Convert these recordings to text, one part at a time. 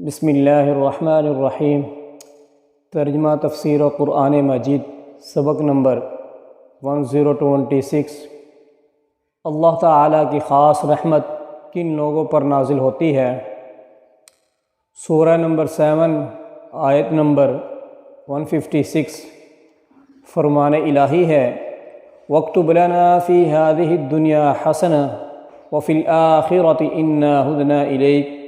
بسم اللہ الرحمن الرحیم۔ ترجمہ تفسیر و قرآن مجید، سبق نمبر 1026۔ اللہ تعالیٰ کی خاص رحمت کن لوگوں پر نازل ہوتی ہے؟ سورہ نمبر 7 آیت نمبر 156۔ فرمان الہی ہے، وَاكْتُبْ لَنَا فِي هَذِهِ الدُّنْيَا حَسَنَةً وَفِي الْآخِرَةِ إِنَّا هُدْنَا إِلَيْكَ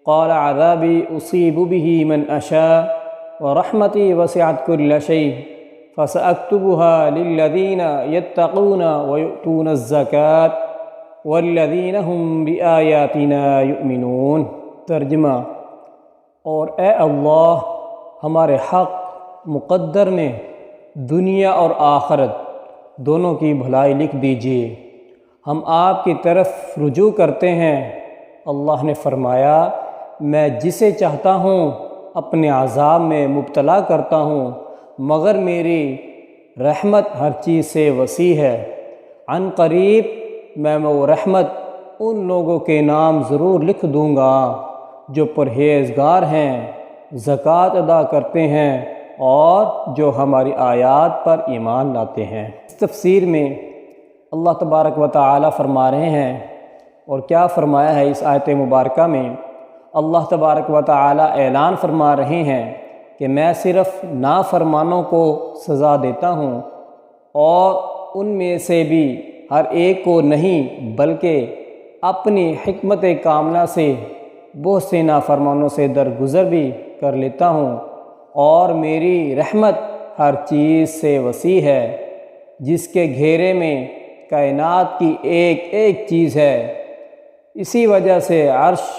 قَالَ عَذَابِي أُصِيبُ بِهِ مَنْ أَشَاءُ وَرَحْمَتِي وَسِعَتْ كُلَّ شَيْءٍ فَسَأَكْتُبُهَا لِلَّذِينَ يَتَّقُونَ وَيُؤْتُونَ الزَّكَاةَ وَالَّذِينَ هُمْ بِآيَاتِنَا يُؤْمِنُونَ۔ ترجمہ: اور اے اللہ، ہمارے حق مقدر میں دنیا اور آخرت دونوں کی بھلائی لکھ دیجیے، ہم آپ کی طرف رجوع کرتے ہیں۔ اللہ نے فرمایا، میں جسے چاہتا ہوں اپنے عذاب میں مبتلا کرتا ہوں، مگر میری رحمت ہر چیز سے وسیع ہے۔ عن قریب میں وہ رحمت ان لوگوں کے نام ضرور لکھ دوں گا جو پرہیزگار ہیں، زکوٰۃ ادا کرتے ہیں اور جو ہماری آیات پر ایمان لاتے ہیں۔ اس تفسیر میں اللہ تبارک و تعالی فرما رہے ہیں، اور کیا فرمایا ہے اس آیت مبارکہ میں؟ اللہ تبارک و تعالی اعلان فرما رہے ہیں کہ میں صرف نافرمانوں کو سزا دیتا ہوں، اور ان میں سے بھی ہر ایک کو نہیں بلکہ اپنی حکمت کاملہ سے بہت سے نافرمانوں سے درگزر بھی کر لیتا ہوں، اور میری رحمت ہر چیز سے وسیع ہے، جس کے گھیرے میں کائنات کی ایک ایک چیز ہے۔ اسی وجہ سے عرش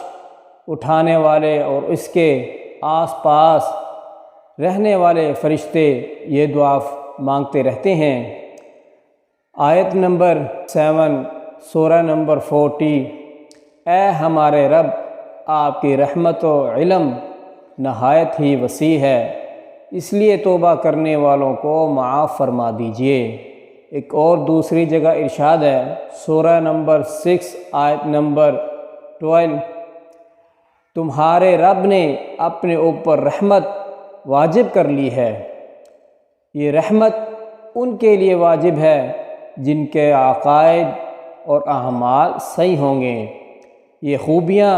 اٹھانے والے اور اس کے آس پاس رہنے والے فرشتے یہ دعا مانگتے رہتے ہیں۔ آیت نمبر 7 سورہ نمبر 40۔ اے ہمارے رب، آپ کی رحمت و علم نہایت ہی وسیع ہے، اس لیے توبہ کرنے والوں کو معاف فرما دیجئے۔ ایک اور دوسری جگہ ارشاد ہے، سورہ نمبر 6 آیت نمبر 12، تمہارے رب نے اپنے اوپر رحمت واجب کر لی ہے، یہ رحمت ان کے لیے واجب ہے جن کے عقائد اور اعمال صحیح ہوں گے۔ یہ خوبیاں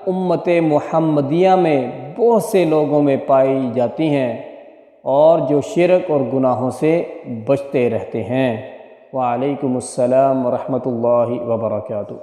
امت محمدیہ میں بہت سے لوگوں میں پائی جاتی ہیں، اور جو شرک اور گناہوں سے بچتے رہتے ہیں۔ وعلیکم السلام ورحمۃ اللہ وبرکاتہ۔